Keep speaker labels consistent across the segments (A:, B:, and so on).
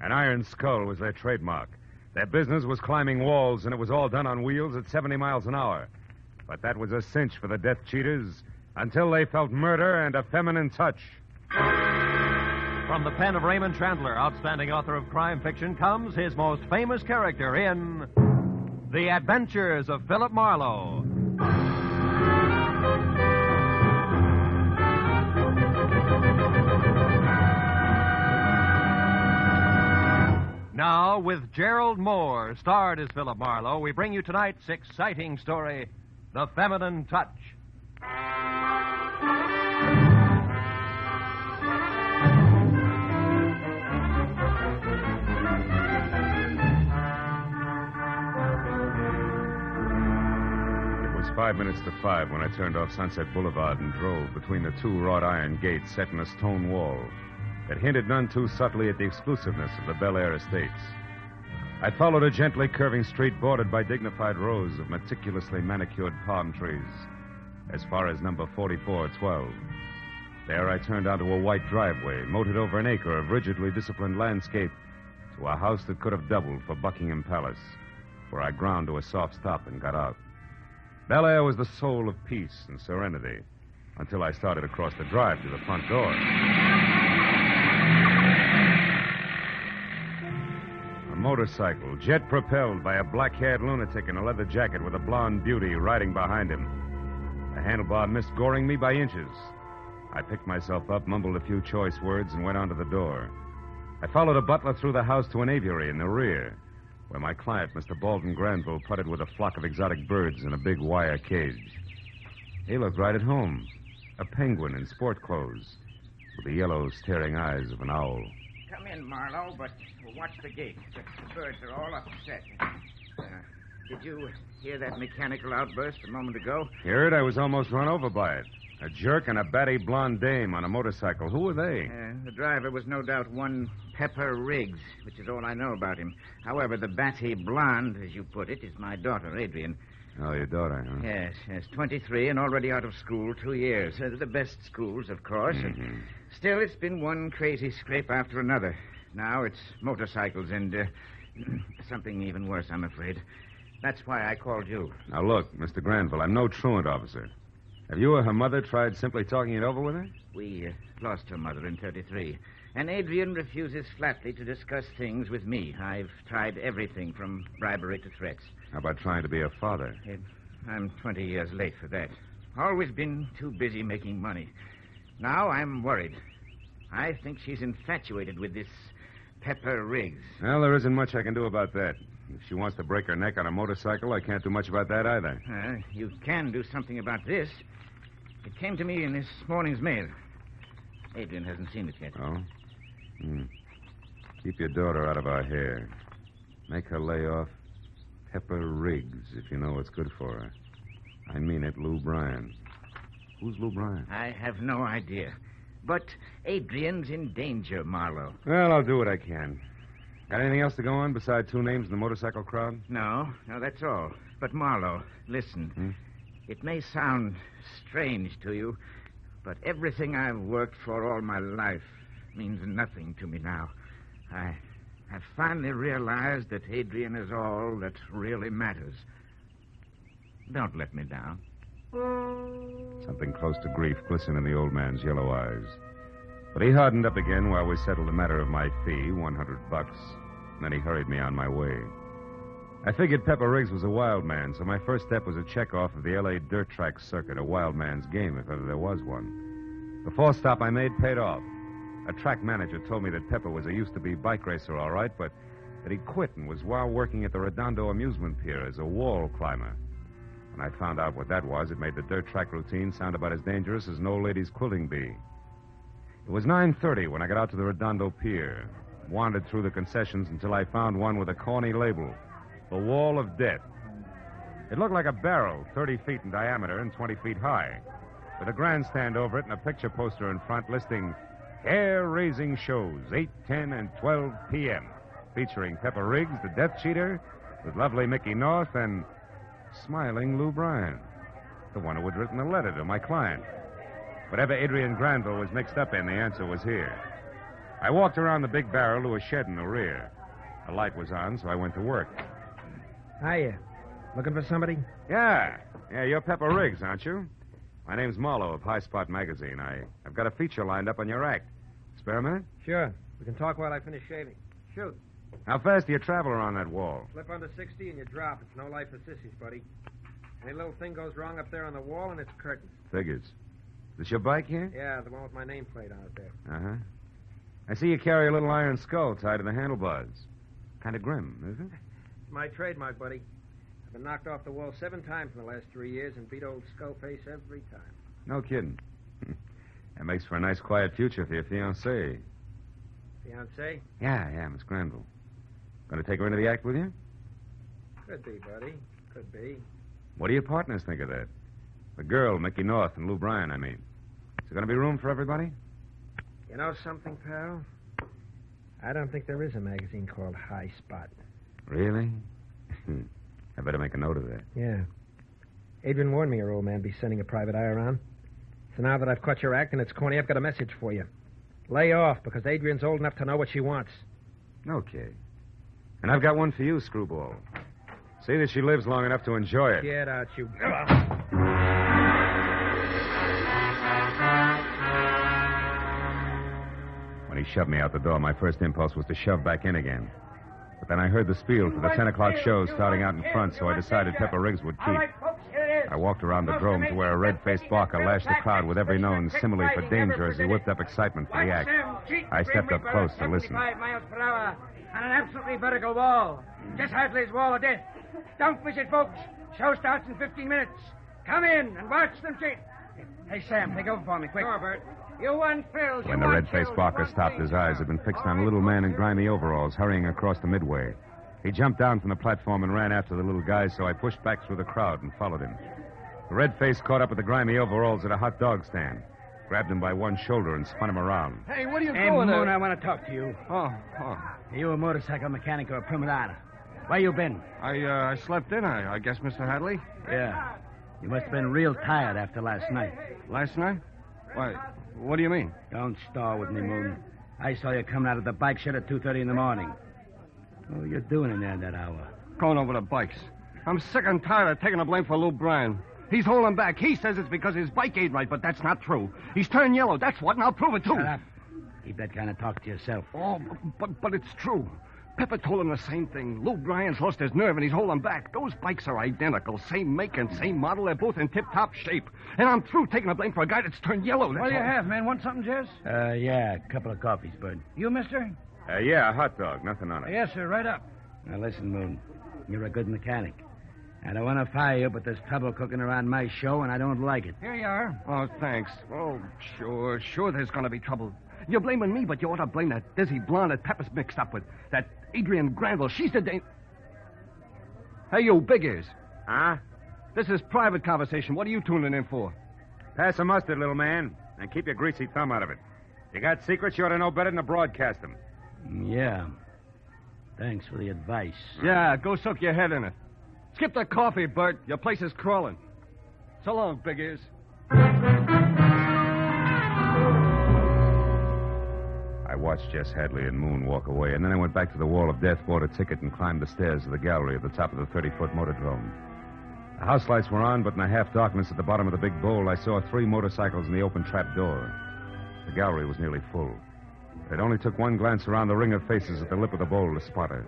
A: An iron skull was their trademark. Their business was climbing walls, and it was all done on wheels at 70 miles an hour. But that was a cinch for the death cheaters until they felt murder and a feminine touch.
B: From the pen of Raymond Chandler, outstanding author of crime fiction, comes his most famous character in The Adventures of Philip Marlowe. Now, with Gerald Moore, starred as Philip Marlowe, we bring you tonight's exciting story, The Feminine Touch.
A: It was 5 minutes to 5 when I turned off Sunset Boulevard and drove between the two wrought iron gates set in a stone wall that hinted none too subtly at the exclusiveness of the Bel Air estates. I followed a gently curving street bordered by dignified rows of meticulously manicured palm trees as far as number 4412. There I turned onto a white driveway, moated over an acre of rigidly disciplined landscape to a house that could have doubled for Buckingham Palace, where I ground to a soft stop and got out. Bel Air was the soul of peace and serenity until I started across the drive to the front door. A motorcycle, jet-propelled by a black-haired lunatic in a leather jacket with a blonde beauty riding behind him. The handlebar missed goring me by inches. I picked myself up, mumbled a few choice words, and went on to the door. I followed a butler through the house to an aviary in the rear, where my client, Mr. Baldwin Granville, putted with a flock of exotic birds in a big wire cage. He looked right at home, a penguin in sport clothes, with the yellow, staring eyes of an owl.
C: Come in, Marlowe, but watch the gate. The birds are all upset. Did you hear that mechanical outburst a moment ago?
A: Heard? I was almost run over by it. A jerk and a batty blonde dame on a motorcycle. Who were they?
C: The driver was no doubt one Pepper Riggs, which is all I know about him. However, the batty blonde, as you put it, is my daughter, Adrian.
A: Oh, your daughter, huh?
C: Yes, 23 and already out of school 2 years. The best schools, of course.
A: Mm-hmm.
C: Still, it's been one crazy scrape after another. Now it's motorcycles and something even worse, I'm afraid. That's why I called you.
A: Now, look, Mr. Granville, I'm no truant officer. Have you or her mother tried simply talking it over with her?
C: We lost her mother in 33. And Adrian refuses flatly to discuss things with me. I've tried everything from bribery to threats.
A: How about trying to be a father?
C: I'm 20 years late for that. Always been too busy making money. Now I'm worried. I think she's infatuated with this Pepper Riggs.
A: Well, there isn't much I can do about that. If she wants to break her neck on a motorcycle, I can't do much about that either.
C: You can do something about this. It came to me in this morning's mail. Adrian hasn't seen it yet.
A: Oh? Keep your daughter out of our hair. Make her lay off Pepper Riggs, if you know what's good for her. I mean it, Lou Bryan. Who's Lou Bryan?
C: I have no idea. But Adrian's in danger, Marlowe.
A: Well, I'll do what I can. Got anything else to go on besides two names in the motorcycle crowd?
C: No, that's all. But, Marlowe, listen. It may sound strange to you, but everything I've worked for all my life means nothing to me now. I have finally realized that Adrian is all that really matters. Don't let me down.
A: Something close to grief glistened in the old man's yellow eyes. But he hardened up again while we settled the matter of my fee, $100. Then he hurried me on my way. I figured Pepper Riggs was a wild man, so my first step was a check-off of the L.A. dirt track circuit, a wild man's game, if ever there was one. The fourth stop I made paid off. A track manager told me that Pepper was a used-to-be bike racer, all right, but that he quit and was while working at the Redondo amusement pier as a wall climber. When I found out what that was, it made the dirt track routine sound about as dangerous as an old lady's quilting bee. It was 9:30 when I got out to the Redondo pier, wandered through the concessions until I found one with a corny label, The Wall of Death. It looked like a barrel, 30 feet in diameter and 20 feet high, with a grandstand over it and a picture poster in front listing hair-raising shows, 8, 10, and 12 p.m., featuring Pepper Riggs, the Death Cheater, with lovely Mickey North and smiling Lou Bryan, the one who had written the letter to my client. Whatever Adrian Granville was mixed up in, the answer was here. I walked around the big barrel to a shed in the rear. The light was on, so I went to work.
D: Hiya. Looking for somebody?
A: Yeah, you're Pepper Riggs, aren't you? My name's Marlowe of High Spot Magazine. I've got a feature lined up on your act. Spare a minute?
D: Sure. We can talk while I finish shaving. Shoot.
A: How fast do you travel around that wall?
D: Slip under 60 and you drop. It's no life for sissies, buddy. Any little thing goes wrong up there on the wall and it's curtains.
A: Figures. Is this your bike here?
D: Yeah, the one with my nameplate on it there.
A: Uh-huh. I see you carry a little iron skull tied to the handlebars. Kind of grim, isn't it?
D: It's my trademark, buddy. I've been knocked off the wall 7 times in the last 3 years and beat old Skullface every time.
A: No kidding. That makes for a nice, quiet future for your fiancée.
D: Fiancée?
A: Yeah, Miss Granville. Going to take her into the act with you?
D: Could be, buddy. Could be.
A: What do your partners think of that? The girl, Mickey North, and Lou Bryan, I mean. Is there going to be room for everybody?
D: You know something, pal? I don't think there is a magazine called High Spot.
A: Really? I better make a note of that.
D: Yeah. Adrian warned me your old man be sending a private eye around. So now that I've caught your act and it's corny, I've got a message for you. Lay off, because Adrian's old enough to know what she wants.
A: Okay. And I've got one for you, Screwball. See that she lives long enough to enjoy it.
D: Get out, you...
A: When he shoved me out the door, my first impulse was to shove back in again. But then I heard the spiel for the 10 o'clock show starting out in front, so I decided Pepper Riggs would keep. I walked around the Drome to where a red-faced barker lashed the crowd with every known simile for danger as he whipped up excitement for the act. I stepped up close to listen.
E: 75 miles per hour on an absolutely vertical wall. Just Hadley's wall of death. Don't miss it, folks. Show starts in 15 minutes. Come in and watch them cheat. Hey, Sam, take over for me, quick. Robert. You want thrills.
A: When the red-faced barker stopped, his eyes had been fixed on a little man in grimy overalls hurrying across the midway. He jumped down from the platform and ran after the little guy, so I pushed back through the crowd and followed him. The red-face caught up with the grimy overalls at a hot dog stand, grabbed him by one shoulder and spun him around.
E: Hey, what are you
F: doing?
E: Moon, I want to talk to you.
F: Oh.
E: Are you a motorcycle mechanic or a prima donna? Where you been?
F: I slept in, I guess, Mr. Hadley.
E: Yeah. You must have been real tired after last night.
F: Last night? Why, what do you mean?
E: Don't stall with me, Moon. I saw you coming out of the bike shed at 2:30 in the morning. What were you doing in there at that hour?
F: Going over the bikes. I'm sick and tired of taking the blame for Lou Bryan. He's holding back. He says it's because his bike ain't right, but that's not true. He's turned yellow, that's what, and I'll prove it, too.
E: Shut up. Keep that kind of talk to yourself.
F: Oh, but it's true. Pepper told him the same thing. Lou Bryan's lost his nerve, and he's holding back. Those bikes are identical. Same make and same model. They're both in tip-top shape. And I'm through taking the blame for a guy that's turned yellow.
E: What do you have, man? Want something, Jess? Yeah, a couple of coffees, Bud. You, mister?
A: Yeah, a hot dog. Nothing on it.
E: Yes, sir. Right up. Now, listen, Moon. You're a good mechanic. I don't want to fire you, but there's trouble cooking around my show, and I don't like it.
F: Here you are. Oh, thanks. Oh, sure there's going to be trouble. You're blaming me, but you ought to blame that dizzy blonde that Pepper's mixed up with. That Adrian Granville. She's the Hey, you, Big Ears.
A: Huh?
F: This is private conversation. What are you tuning in for?
A: Pass the mustard, little man, and keep your greasy thumb out of it. You got secrets, you ought to know better than to broadcast them.
E: Yeah. Thanks for the advice.
F: Yeah, go soak your head in it. Skip the coffee, Bert. Your place is crawling. So long, Big Ears.
A: I watched Jess Hadley and Moon walk away, and then I went back to the wall of death, bought a ticket, and climbed the stairs of the gallery at the top of the 30-foot motordrome. The house lights were on, but in the half-darkness at the bottom of the big bowl, I saw 3 motorcycles in the open trap door. The gallery was nearly full. It only took one glance around the ring of faces at the lip of the bowl to spot her.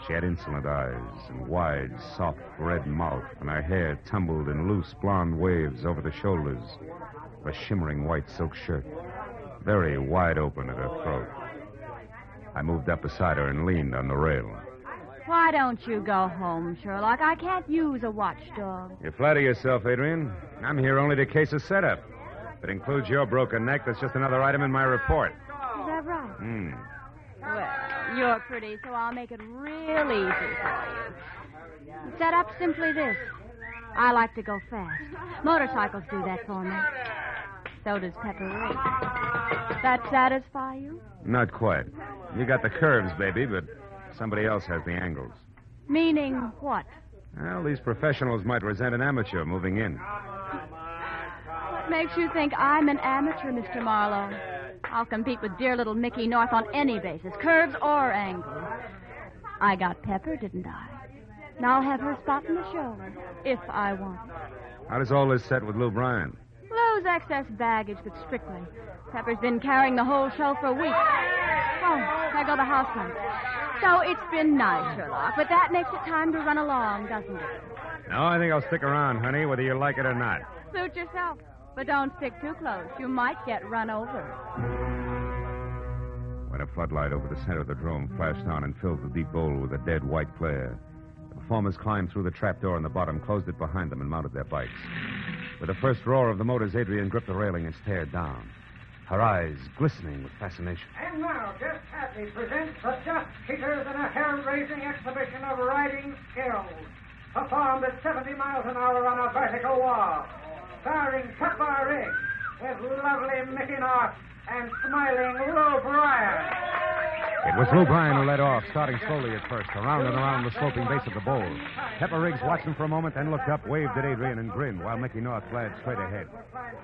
A: She had insolent eyes and wide, soft, red mouth, and her hair tumbled in loose, blonde waves over the shoulders of a shimmering white silk shirt, very wide open at her throat. I moved up beside her and leaned on the rail.
G: Why don't you go home, Sherlock? I can't use a watchdog.
A: You flatter yourself, Adrian. I'm here only to case a setup. If it includes your broken neck, that's just another item in my report.
G: Is that right?
A: Well,
G: you're pretty, so I'll make it real easy for you. The setup's simply this. I like to go fast. Motorcycles do that for me. So does Pepper Riggs. That satisfy you?
A: Not quite. You got the curves, baby, but somebody else has the angles.
G: Meaning what?
A: Well, these professionals might resent an amateur moving in.
G: What makes you think I'm an amateur, Mr. Marlowe? I'll compete with dear little Mickey North on any basis, curves or angles. I got Pepper, didn't I? Now I'll have her spot in the shoulder, if I want it.
A: How does all this set with Lou Bryan?
G: Lou's excess baggage, but strictly. Pepper's been carrying the whole show for weeks. Oh, there go the housemen. So it's been nice, Sherlock, but that makes it time to run along, doesn't it?
A: No, I think I'll stick around, honey, whether you like it or not.
G: Suit yourself. But don't stick too close. You might get run over.
A: When a floodlight over the center of the drome flashed on and filled the deep bowl with a dead white flare, the performers climbed through the trapdoor in the bottom, closed it behind them, and mounted their bikes. With the first roar of the motors, Adrian gripped the railing and stared down, her eyes glistening with fascination.
E: And now, just happy presents the Just Cheaters in a hair-raising exhibition of riding skills, performed at 70 miles an hour on a vertical wall, starring Pepper Riggs with lovely Mickey North and smiling Lou Bryan.
A: It was Lou Bryan who led off, starting slowly at first, around and around the sloping base of the bowl. Pepper Riggs watched him for a moment, then looked up, waved at Adrian, and grinned, while Mickey North glared straight ahead.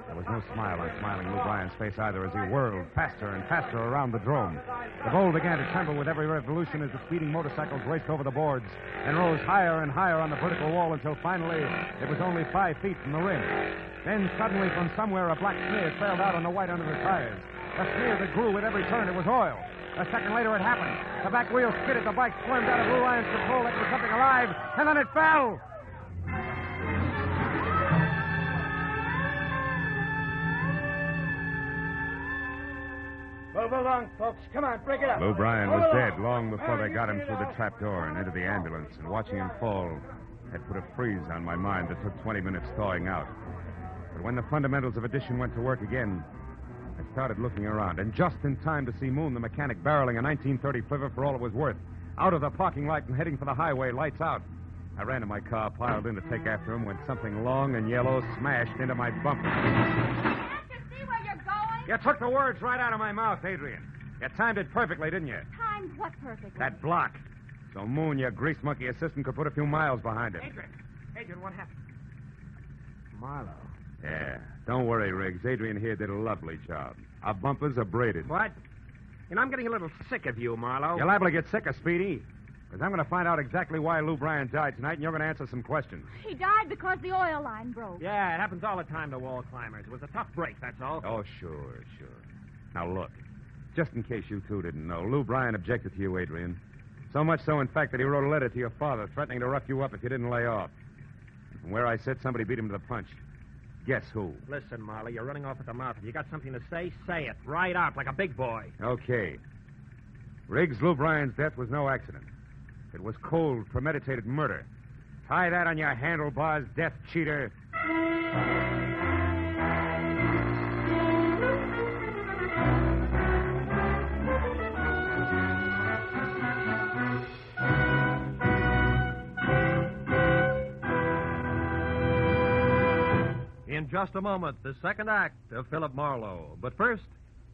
A: There was no smile on smiling Lou Bryan's face either as he whirled faster and faster around the drome. The bowl began to tremble with every revolution as the speeding motorcycles raced over the boards and rose higher and higher on the vertical wall until finally it was only 5 feet from the rim. Then suddenly from somewhere a black smear trailed out on the white under the tires. A smear that grew with every turn. It was oil. A second later, it happened. The back wheel skidded. The bike squirmed out of Lou Bryan's control like it was something alive, and then it fell.
E: Move along, folks. Come on, break it up.
A: Lou Bryan was dead long before they got him through the trapdoor and into the ambulance, and watching him fall had put a freeze on my mind that took 20 minutes thawing out. But when the fundamentals of addition went to work again, I started looking around, and just in time to see Moon, the mechanic, barreling a 1930 Flivver for all it was worth, out of the parking lot and heading for the highway, lights out. I ran to my car, piled in to take after him, when something long and yellow smashed into my bumper.
G: Can't you see where you're going?
A: You took the words right out of my mouth, Adrian. You timed it perfectly, didn't you?
G: Timed what perfectly?
A: That block. So Moon, your grease monkey assistant, could put a few miles behind it.
E: Adrian, what happened? Marlowe.
A: Yeah. Don't worry, Riggs. Adrian here did a lovely job. Our bumpers are braided.
E: What? You know, I'm getting a little sick of you, Marlowe.
A: You're liable to get sick of Speedy. Because I'm going to find out exactly why Lou Bryan died tonight, and you're going to answer some questions.
G: He died because the oil line broke.
E: Yeah, it happens all the time to wall climbers. It was a tough break, that's all.
A: Oh, sure. Now, look. Just in case you two didn't know, Lou Bryan objected to you, Adrian. So much so, in fact, that he wrote a letter to your father threatening to rough you up if you didn't lay off. And from where I sit, somebody beat him to the punch. Guess who?
E: Listen, Marley, you're running off at the mouth. If you got something to say, say it. Right out, like a big boy.
A: Okay. Riggs, Lou Bryan's death was no accident. It was cold, premeditated murder. Tie that on your handlebars, death cheater.
B: In just a moment, the second act of Philip Marlowe. But first,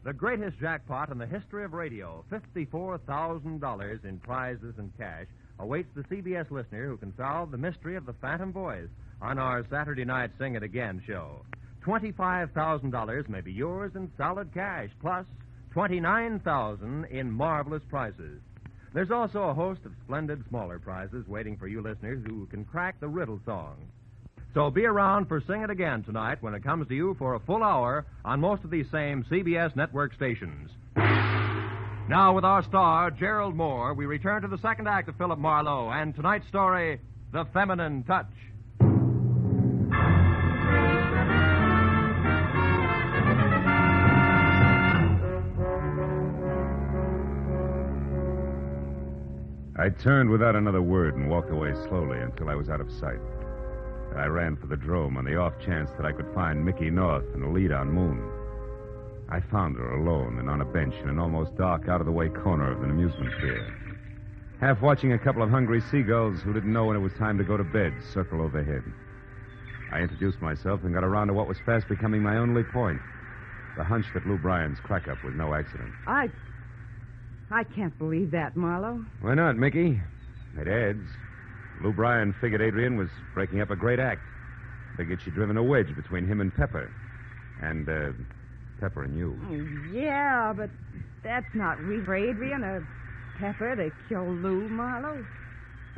B: the greatest jackpot in the history of radio, $54,000 in prizes and cash, awaits the CBS listener who can solve the mystery of the Phantom Voice on our Saturday night Sing It Again show. $25,000 may be yours in solid cash, plus $29,000 in marvelous prizes. There's also a host of splendid smaller prizes waiting for you listeners who can crack the riddle song. So be around for Sing It Again tonight when it comes to you for a full hour on most of these same CBS network stations. Now, with our star, Gerald Moore, we return to the second act of Philip Marlowe and tonight's story, The Feminine Touch.
A: I turned without another word and walked away slowly until I was out of sight. I ran for the drome on the off chance that I could find Mickey North and a lead on Moon. I found her alone and on a bench in an almost dark, out-of-the-way corner of an amusement pier, half watching a couple of hungry seagulls who didn't know when it was time to go to bed circle overhead. I introduced myself and got around to what was fast becoming my only point, the hunch that Lou Bryan's crack-up was no accident.
H: I can't believe that, Marlowe.
A: Why not, Mickey? It adds. Lou Bryan figured Adrian was breaking up a great act. Figured she'd driven a wedge between him and Pepper. And, Pepper and you.
H: Yeah, but that's not for Adrian or Pepper to kill Lou, Marlowe.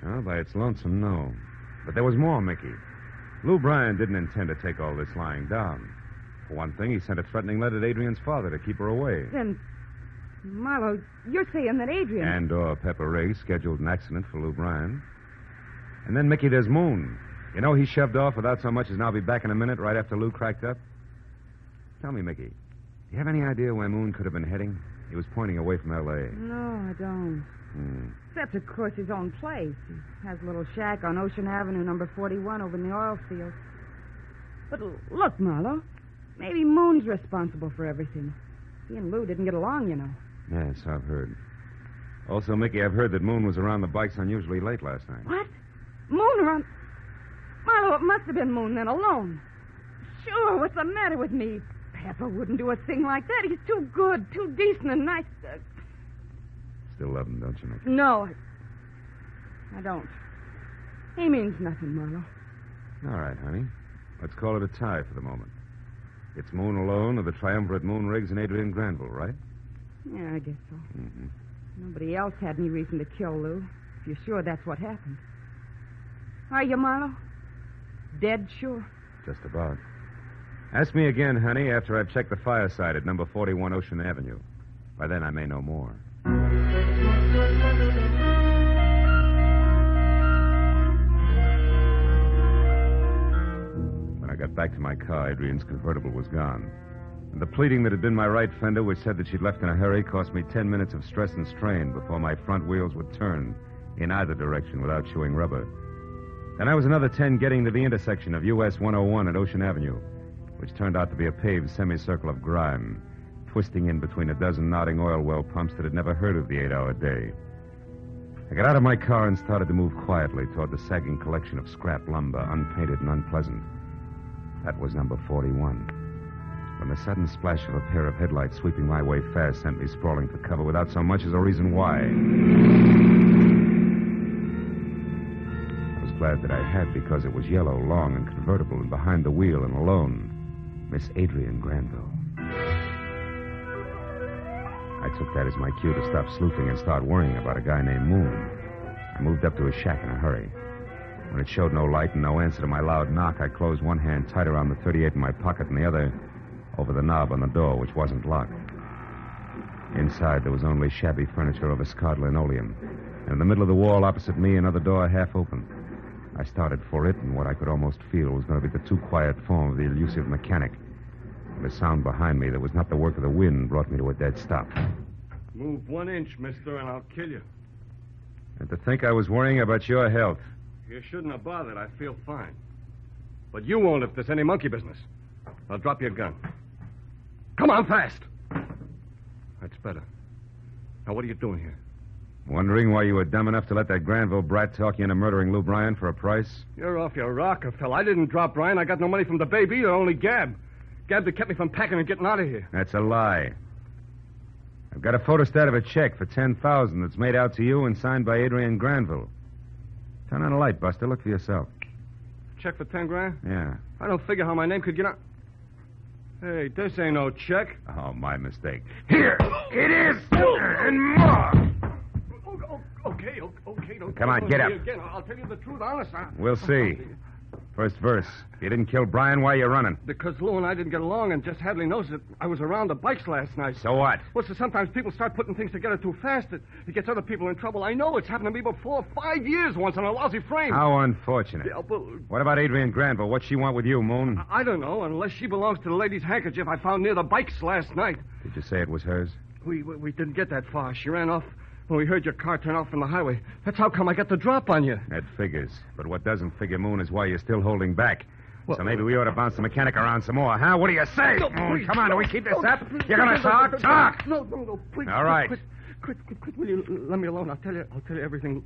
A: Well, by its lonesome, no. But there was more, Mickey. Lou Bryan didn't intend to take all this lying down. For one thing, he sent a threatening letter to Adrian's father to keep her away.
H: Then, Marlowe, you're saying that Adrian...
A: And Pepper Ray scheduled an accident for Lou Bryan. And then, Mickey, there's Moon. You know, he shoved off without so much as now be back in a minute right after Lou cracked up. Tell me, Mickey, do you have any idea where Moon could have been heading? He was pointing away from L.A.
H: No, I don't. Except, of course, his own place. He has a little shack on Ocean Avenue, number 41, over in the oil field. But look, Marlowe, maybe Moon's responsible for everything. He and Lou didn't get along, you know.
A: Yes, I've heard. Also, Mickey, I've heard that Moon was around the bikes unusually late last night.
H: What? Moon around... Marlowe, it must have been Moon then, alone. Sure, what's the matter with me? Pepper wouldn't do a thing like that. He's too good, too decent and nice.
A: Still love him, don't you, Mickey?
H: No, I don't. He means nothing, Marlowe.
A: All right, honey. Let's call it a tie for the moment. It's Moon alone or the triumvirate Moon Riggs and Adrian Granville, right?
H: Yeah, I guess so.
A: Mm-hmm.
H: Nobody else had any reason to kill Lou, if you're sure that's what happened. Are you, Marlowe? Dead sure?
A: Just about. Ask me again, honey, after I've checked the fireside at number 41 Ocean Avenue. By then, I may know more. When I got back to my car, Adrian's convertible was gone. And the pleading that had been my right fender, which said that she'd left in a hurry, cost me 10 minutes of stress and strain before my front wheels would turn in either direction without chewing rubber. Then I was another 10 getting to the intersection of US 101 and Ocean Avenue, which turned out to be a paved semicircle of grime, twisting in between a dozen nodding oil well pumps that had never heard of the 8-hour day. I got out of my car and started to move quietly toward the sagging collection of scrap lumber, unpainted and unpleasant. That was number 41. When the sudden splash of a pair of headlights sweeping my way fast sent me sprawling for cover without so much as a reason why. I was glad that I had, because it was yellow, long, and convertible, and behind the wheel and alone, Miss Adrian Granville. I took that as my cue to stop sleuthing and start worrying about a guy named Moon. I moved up to his shack in a hurry. When it showed no light and no answer to my loud knock, I closed one hand tight around the .38 in my pocket and the other over the knob on the door, which wasn't locked. Inside, there was only shabby furniture of escad linoleum, and in the middle of the wall opposite me, another door half open. I started for it, and what I could almost feel was going to be the too quiet form of the elusive mechanic. And the sound behind me that was not the work of the wind brought me to a dead stop.
F: Move 1 inch, mister, and I'll kill you.
A: And to think I was worrying about your health.
F: You shouldn't have bothered. I feel fine. But you won't if there's any monkey business. I'll drop your gun. Come on, fast. That's better. Now, what are you doing here?
A: Wondering why you were dumb enough to let that Granville brat talk you into murdering Lou Bryan for a price?
F: You're off your rocker, fella. I didn't drop Bryan. I got no money from the baby or only Gab. Gab that kept me from packing and getting out of here.
A: That's a lie. I've got a photostat of a check for $10,000 that's made out to you and signed by Adrian Granville. Turn on a light, Buster. Look for yourself.
F: Check for 10 grand?
A: Yeah.
F: I don't figure how my name could get out. Hey, this ain't no check.
A: Oh, my mistake. Here, it is, and more.
F: Okay. Don't
A: Come on, get up.
F: Again. I'll tell you the truth, honest.
A: We'll see. First verse. You didn't kill Bryan, why are you running?
F: Because Lou and I didn't get along, and just Hadley knows that I was around the bikes last night.
A: So what?
F: Well, so sometimes people start putting things together too fast. It gets other people in trouble. I know it's happened to me before. 5 years once on a lousy frame.
A: How unfortunate.
F: Yeah, but...
A: What about Adrian Granville? What's she want with you, Moon?
F: I don't know, unless she belongs to the lady's handkerchief I found near the bikes last night.
A: Did you say it was hers?
F: We didn't get that far. She ran off when we heard your car turn off from the highway. That's how come I got the drop on you.
A: That figures. But what doesn't figure, Moon, is why you're still holding back.
F: Well,
A: so maybe we ought to bounce the mechanic around some more, huh? What do you say?
F: No,
A: Moon,
F: please,
A: come on, do we keep this up? You're going to
F: talk?
A: talk?
F: No, please.
A: All right.
F: Quit, will you let me alone? I'll tell you everything.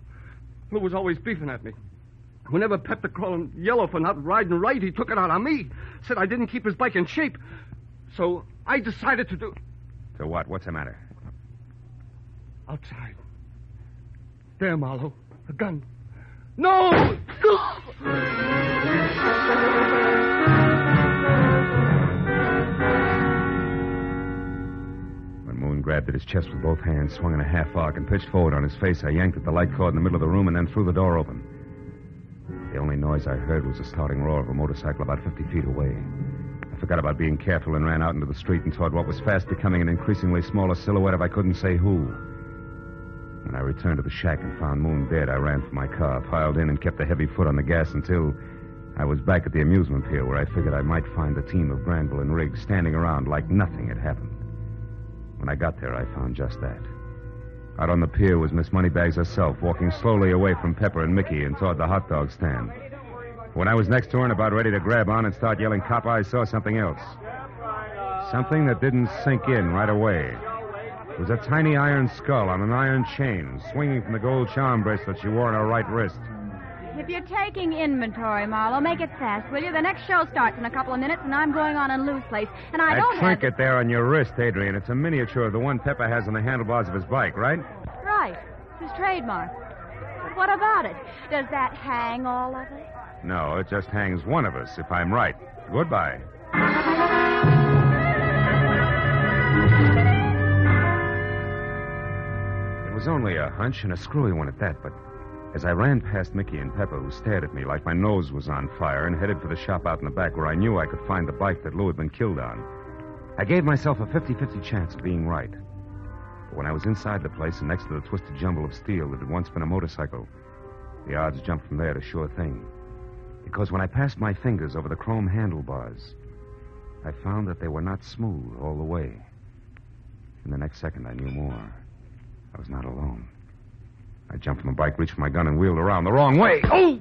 F: Lou was always beefing at me. Whenever Pepper called him yellow for not riding right, he took it out on me. Said I didn't keep his bike in shape. So I decided to do...
A: So what? What's the matter?
F: Outside. There, Marlowe. A gun. No!
A: grabbed at his chest with both hands, swung in a half arc, and pitched forward on his face. I yanked at the light cord in the middle of the room and then threw the door open. The only noise I heard was the starting roar of a motorcycle about 50 feet away. I forgot about being careful and ran out into the street and toward what was fast becoming an increasingly smaller silhouette of I couldn't say who. When I returned to the shack and found Moon dead, I ran for my car, piled in, and kept a heavy foot on the gas until I was back at the amusement pier where I figured I might find the team of Granville and Riggs standing around like nothing had happened. When I got there, I found just that. Out on the pier was Miss Moneybags herself, walking slowly away from Pepper and Mickey and toward the hot dog stand. When I was next to her and about ready to grab on and start yelling cop, I saw something else. Something that didn't sink in right away. It was a tiny iron skull on an iron chain, swinging from the gold charm bracelet she wore on her right wrist.
G: If you're taking inventory, Marlowe, make it fast, will you? The next show starts in a couple of minutes, and I'm going on in Lou's place, and I don't have...
A: That trinket there on your wrist, Adrian, it's a miniature of the one Pepper has on the handlebars of his bike, right?
G: Right. It's his trademark. But what about it? Does that hang all of us?
A: No, it just hangs one of us, if I'm right. Goodbye. It was only a hunch, and a screwy one at that, but as I ran past Mickey and Pepper, who stared at me like my nose was on fire, and headed for the shop out in the back where I knew I could find the bike that Lou had been killed on, I gave myself a 50-50 chance of being right. But when I was inside the place and next to the twisted jumble of steel that had once been a motorcycle, the odds jumped from there to sure thing. Because when I passed my fingers over the chrome handlebars, I found that they were not smooth all the way. In the next second, I knew more. I was not alone. I jumped from the bike, reached for my gun, and wheeled around the wrong way. Oh!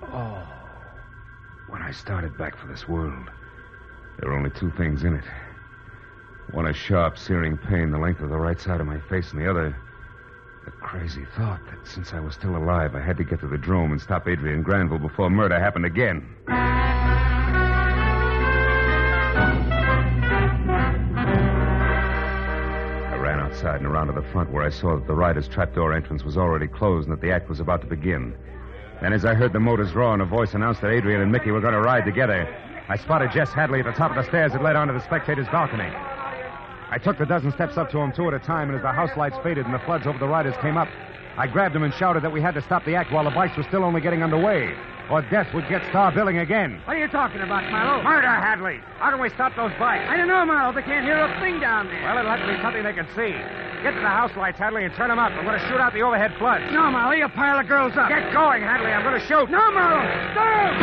A: Oh. When I started back for this world, there were only two things in it. One, a sharp, searing pain the length of the right side of my face, and the other, the crazy thought that since I was still alive, I had to get to the drome and stop Adrian Granville before murder happened again. Outside and around to the front where I saw that the rider's trapdoor entrance was already closed and that the act was about to begin. Then as I heard the motors roar and a voice announced that Adrian and Mickey were going to ride together, I spotted Jess Hadley at the top of the stairs that led onto the spectators' balcony. I took the dozen steps up to him two at a time, and as the house lights faded and the floods over the riders came up, I grabbed him and shouted that we had to stop the act while the bikes were still only getting underway, or death would get star billing again.
E: What are you talking about, Marlowe?
A: Murder, Hadley. How can we stop those bikes?
E: I don't know, Marlowe. They can't hear a thing down there.
A: Well, it'll have to be something they can see. Get to the house lights, Hadley, and turn them up. I'm going to shoot out the overhead floods.
E: No, Marlowe. You pile the girls up.
A: Get going, Hadley. I'm going to shoot.
E: No, Marlowe. Stop!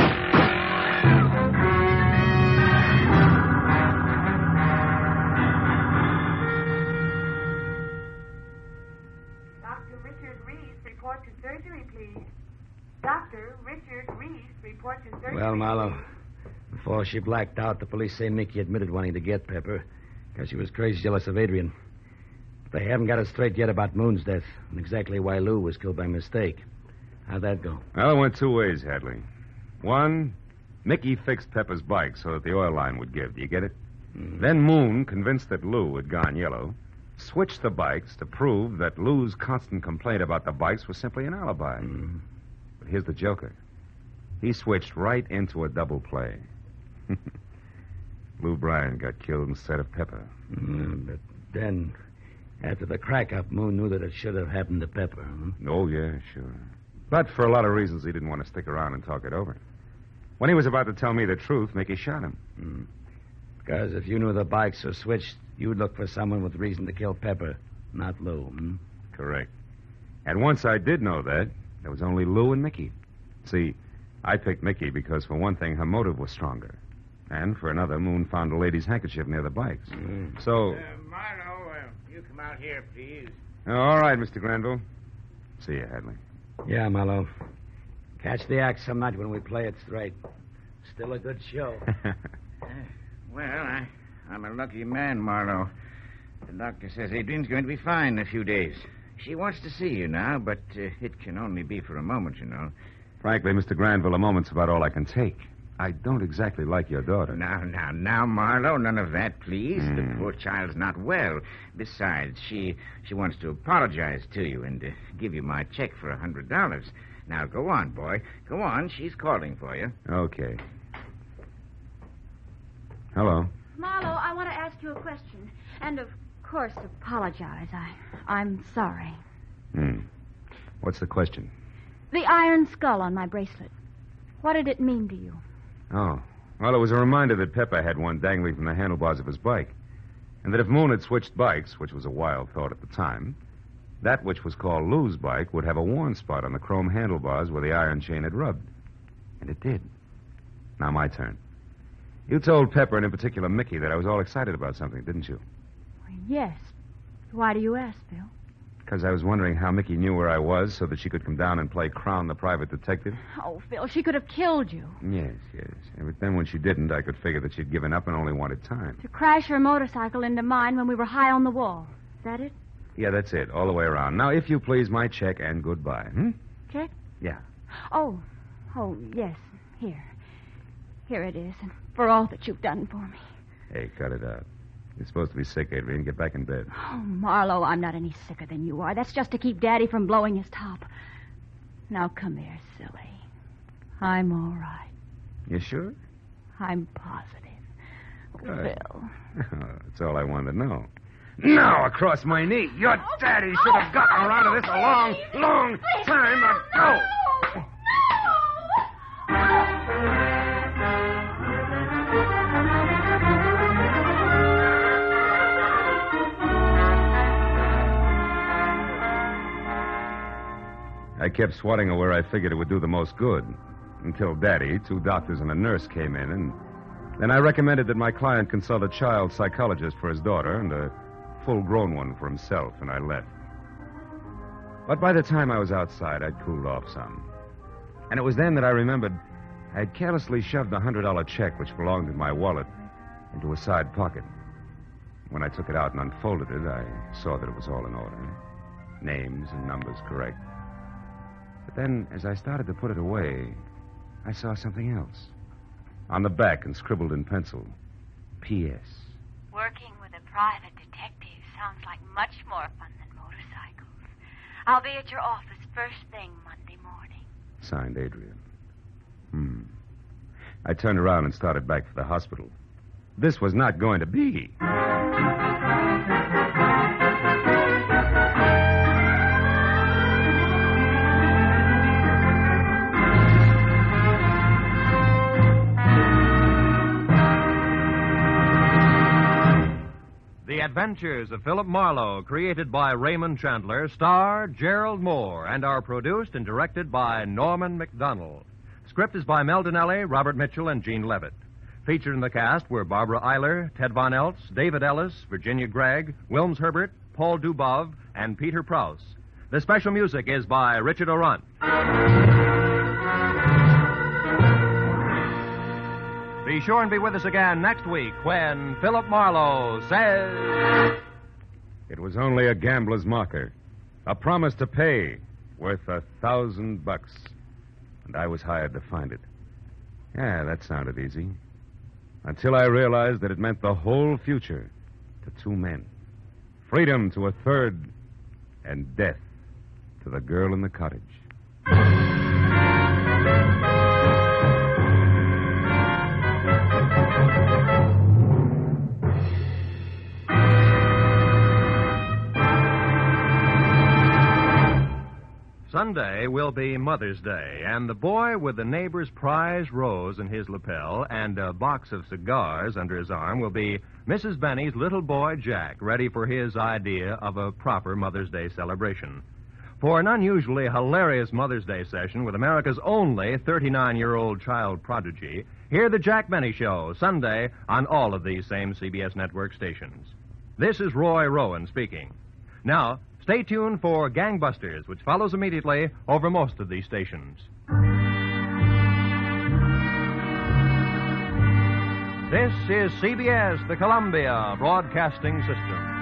I: Dr. Richard Reese, report to surgery, please. Dr. Richard Reese, report to surgery.
J: Well, Marlowe, before she blacked out, the police say Mickey admitted wanting to get Pepper because she was crazy jealous of Adrian. But they haven't got it straight yet about Moon's death and exactly why Lou was killed by mistake. How'd that go?
A: Well, it went two ways, Hadley. One, Mickey fixed Pepper's bike so that the oil line would give. Do you get it?
J: Mm-hmm.
A: Then Moon, convinced that Lou had gone yellow, switched the bikes to prove that Lou's constant complaint about the bikes was simply an alibi.
J: Mm-hmm.
A: But here's the joker. He switched right into a double play. Lou Bryan got killed instead of Pepper.
J: But then, after the crack-up, Moon knew that it should have happened to Pepper.
A: Oh, yeah, sure. But for a lot of reasons, he didn't want to stick around and talk it over. When he was about to tell me the truth, Mickey shot him.
J: Because if you knew the bikes were switched, you'd look for someone with reason to kill Pepper, not Lou.
A: Correct. And once I did know that, there was only Lou and Mickey. See, I picked Mickey because, for one thing, her motive was stronger. And for another, Moon found a lady's handkerchief near the bikes. So...
C: Marlowe, you come out here, please.
A: All right, Mr. Granville. See you, Hadley.
J: Yeah, Marlowe. Catch the act some night when we play it straight. Still a good show.
C: Well, I'm a lucky man, Marlowe. The doctor says Adrian's going to be fine in a few days. She wants to see you now, but it can only be for a moment, you know.
A: Frankly, Mr. Granville, a moment's about all I can take. I don't exactly like your daughter.
C: Now, Marlowe, none of that, please. The poor child's not well. Besides, she wants to apologize to you and give you my check for $100. Now, go on, boy. Go on. She's calling for you.
A: Okay. Hello.
G: Marlowe, I want to ask you a question. And, of course, apologize. I'm sorry.
A: What's the question?
G: The iron skull on my bracelet. What did it mean to you?
A: Oh. Well, it was a reminder that Pepper had one dangling from the handlebars of his bike. And that if Moon had switched bikes, which was a wild thought at the time, that which was called Lou's bike would have a worn spot on the chrome handlebars where the iron chain had rubbed. And it did. Now my turn. You told Pepper, and in particular Mickey, that I was all excited about something, didn't you?
G: Yes. Why do you ask, Bill?
A: Because I was wondering how Mickey knew where I was so that she could come down and play Crown the private detective.
G: Oh, Phil, she could have killed you.
A: Yes. But then when she didn't, I could figure that she'd given up and only wanted time.
G: To crash her motorcycle into mine when we were high on the wall. Is that it?
A: Yeah, that's it, all the way around. Now, if you please, my check and goodbye.
G: Check?
A: Yeah.
G: Oh, yes. Here it is, and for all that you've done for me.
A: Hey, cut it out. You're supposed to be sick, Adrian. Get back in bed.
G: Oh, Marlowe, I'm not any sicker than you are. That's just to keep Daddy from blowing his top. Now, come here, silly. I'm all right.
A: You sure?
G: I'm positive.
A: Good.
G: Phil.
A: That's all I wanted to know. Now, across my knee. Your daddy should have gotten around to this a long time ago. I kept swatting her where I figured it would do the most good. Until Daddy, 2 doctors, and a nurse came in, and then I recommended that my client consult a child psychologist for his daughter and a full-grown one for himself, and I left. But by the time I was outside, I'd cooled off some. And it was then that I remembered I'd carelessly shoved a $100 check, which belonged in my wallet, into a side pocket. When I took it out and unfolded it, I saw that it was all in order. Names and numbers correct. But then, as I started to put it away, I saw something else. On the back and scribbled in pencil, P.S.
K: Working with a private detective sounds like much more fun than motorcycles. I'll be at your office first thing Monday morning.
A: Signed, Adrian. I turned around and started back for the hospital. This was not going to be.
B: The Adventures of Philip Marlowe, created by Raymond Chandler, star Gerald Moore, and are produced and directed by Norman McDonald. Script is by Mel Donnelly, Robert Mitchell, and Gene Levitt. Featured in the cast were Barbara Eiler, Ted Von Eltz, David Ellis, Virginia Gregg, Wilms Herbert, Paul Dubov, and Peter Prouse. The special music is by Richard Orant. Be sure and be with us again next week when Philip Marlowe says...
A: It was only a gambler's marker. A promise to pay worth $1,000. And I was hired to find it. Yeah, that sounded easy. Until I realized that it meant the whole future to 2 men. Freedom to a third, and death to the girl in the cottage.
B: Sunday will be Mother's Day, and the boy with the neighbor's prize rose in his lapel and a box of cigars under his arm will be Mrs. Benny's little boy, Jack, ready for his idea of a proper Mother's Day celebration. For an unusually hilarious Mother's Day session with America's only 39-year-old child prodigy, hear The Jack Benny Show, Sunday, on all of these same CBS network stations. This is Roy Rowan speaking. Now, stay tuned for Gangbusters, which follows immediately over most of these stations. This is CBS, the Columbia Broadcasting System.